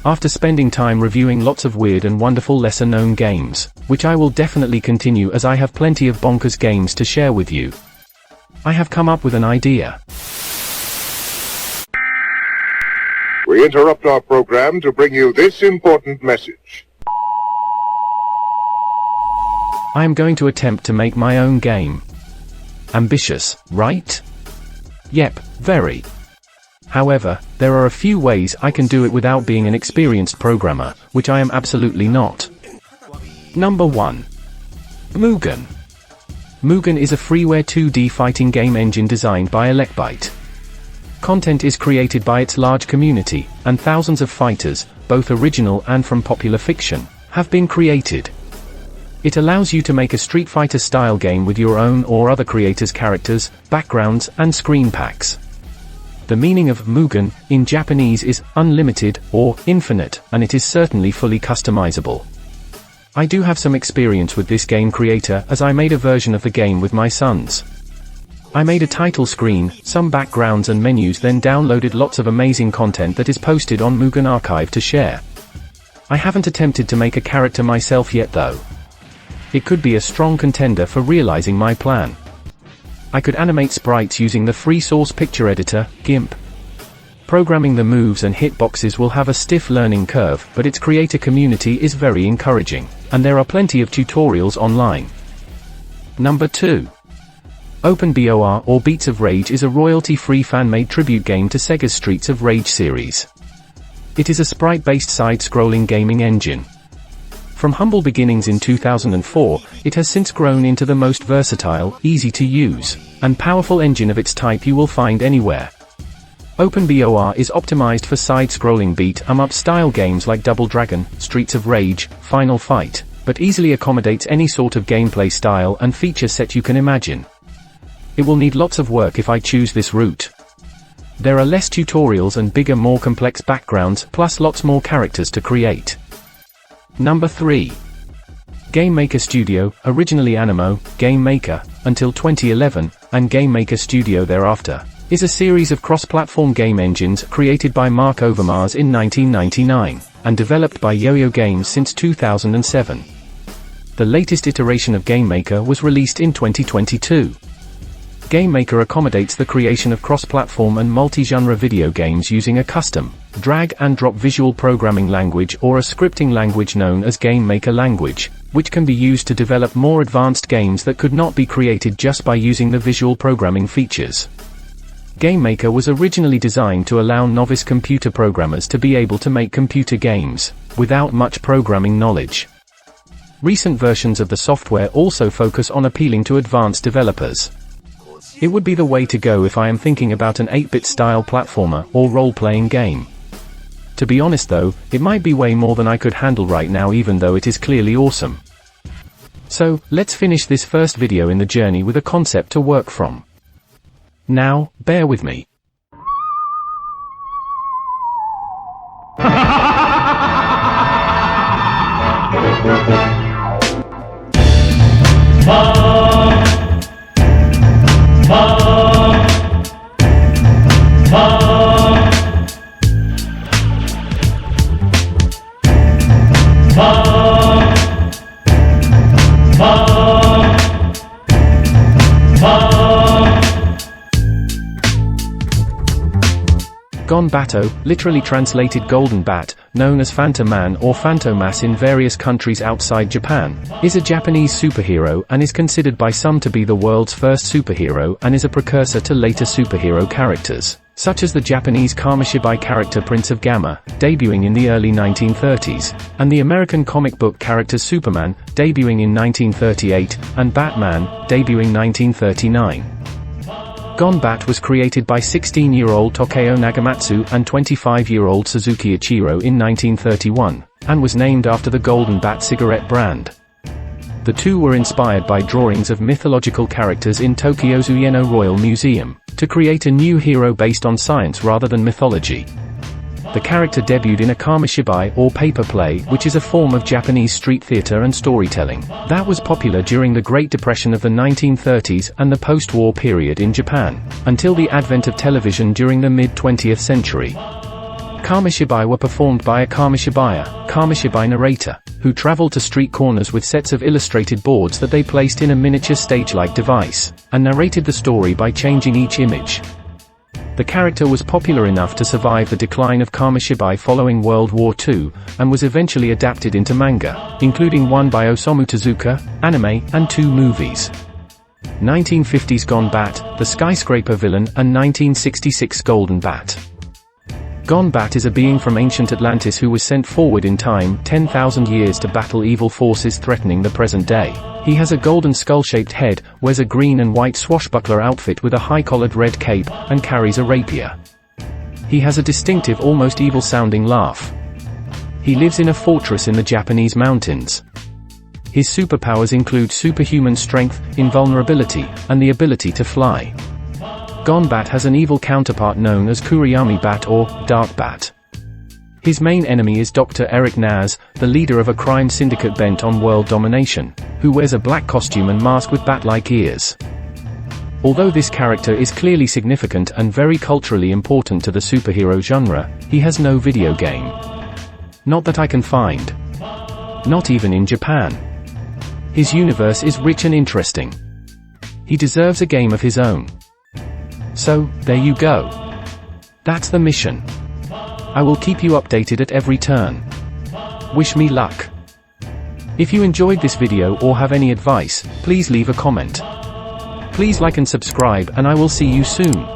after spending time reviewing lots of weird and wonderful lesser-known games, which I will definitely continue as I have plenty of bonkers games to share with you, I have come up with an idea. We interrupt our program to bring you this important message. I am going to attempt to make my own game. Ambitious, right? Yep, very. However, there are a few ways I can do it without being an experienced programmer, which I am absolutely not. Number 1. Mugen. Mugen is a freeware 2D fighting game engine designed by Elecbyte. Content is created by its large community, and thousands of fighters, both original and from popular fiction, have been created. It allows you to make a Street Fighter-style game with your own or other creators' characters, backgrounds, and screen packs. The meaning of Mugen, in Japanese, is unlimited, or infinite, and it is certainly fully customizable. I do have some experience with this game creator, as I made a version of the game with my sons. I made a title screen, some backgrounds and menus, then downloaded lots of amazing content that is posted on Mugen Archive to share. I haven't attempted to make a character myself yet though. It could be a strong contender for realizing my plan. I could animate sprites using the free source picture editor, GIMP. Programming the moves and hitboxes will have a stiff learning curve, but its creator community is very encouraging, and there are plenty of tutorials online. Number 2. OpenBOR, or Beats of Rage, is a royalty-free fan-made tribute game to Sega's Streets of Rage series. It is a sprite-based side-scrolling gaming engine. From humble beginnings in 2004, it has since grown into the most versatile, easy-to-use, and powerful engine of its type you will find anywhere. OpenBOR is optimized for side-scrolling beat-em-up style games like Double Dragon, Streets of Rage, Final Fight, but easily accommodates any sort of gameplay style and feature set you can imagine. It will need lots of work if I choose this route. There are less tutorials and bigger, more complex backgrounds, plus lots more characters to create. Number 3. Game Maker Studio, originally Animo, Game Maker, until 2011, and Game Maker Studio thereafter, is a series of cross-platform game engines created by Mark Overmars in 1999, and developed by Yo-Yo Games since 2007. The latest iteration of Game Maker was released in 2022. Game Maker accommodates the creation of cross-platform and multi-genre video games using a custom, drag-and-drop visual programming language or a scripting language known as Game Maker Language, which can be used to develop more advanced games that could not be created just by using the visual programming features. Game Maker was originally designed to allow novice computer programmers to be able to make computer games, without much programming knowledge. Recent versions of the software also focus on appealing to advanced developers. It would be the way to go if I am thinking about an 8-bit style platformer or role-playing game. To be honest though, it might be way more than I could handle right now, even though it is clearly awesome. So, let's finish this first video in the journey with a concept to work from. Now, bear with me. Gonbato, literally translated Golden Bat, known as Phantoman or Phantomas in various countries outside Japan, is a Japanese superhero and is considered by some to be the world's first superhero, and is a precursor to later superhero characters, such as the Japanese Kamishibai character Prince of Gamma, debuting in the early 1930s, and the American comic book character Superman, debuting in 1938, and Batman, debuting 1939. Gonbat was created by 16-year-old Tokyo Nagamatsu and 25-year-old Suzuki Ichiro in 1931, and was named after the Golden Bat cigarette brand. The two were inspired by drawings of mythological characters in Tokyo's Ueno Royal Museum, to create a new hero based on science rather than mythology. The character debuted in a kamishibai or paper play, which is a form of Japanese street theater and storytelling that was popular during the Great Depression of the 1930s and the post-war period in Japan, until the advent of television during the mid-20th century. Kamishibai were performed by a Kamishibai narrator, who traveled to street corners with sets of illustrated boards that they placed in a miniature stage-like device, and narrated the story by changing each image. The character was popular enough to survive the decline of Kamishibai following World War II, and was eventually adapted into manga, including one by Osamu Tezuka, anime, and 2 movies. 1950s Gone Bat, The Skyscraper Villain, and 1966 Golden Bat. Gone Bat is a being from ancient Atlantis who was sent forward in time 10,000 years to battle evil forces threatening the present day. He has a golden skull-shaped head, wears a green and white swashbuckler outfit with a high-collared red cape, and carries a rapier. He has a distinctive, almost evil-sounding laugh. He lives in a fortress in the Japanese mountains. His superpowers include superhuman strength, invulnerability, and the ability to fly. Gone Bat has an evil counterpart known as Kuriyami Bat or Dark Bat. His main enemy is Dr. Eric Naz, the leader of a crime syndicate bent on world domination, who wears a black costume and mask with bat-like ears. Although this character is clearly significant and very culturally important to the superhero genre, he has no video game. Not that I can find. Not even in Japan. His universe is rich and interesting. He deserves a game of his own. So, there you go. That's the mission. I will keep you updated at every turn. Wish me luck. If you enjoyed this video or have any advice, please leave a comment. Please like and subscribe, and I will see you soon.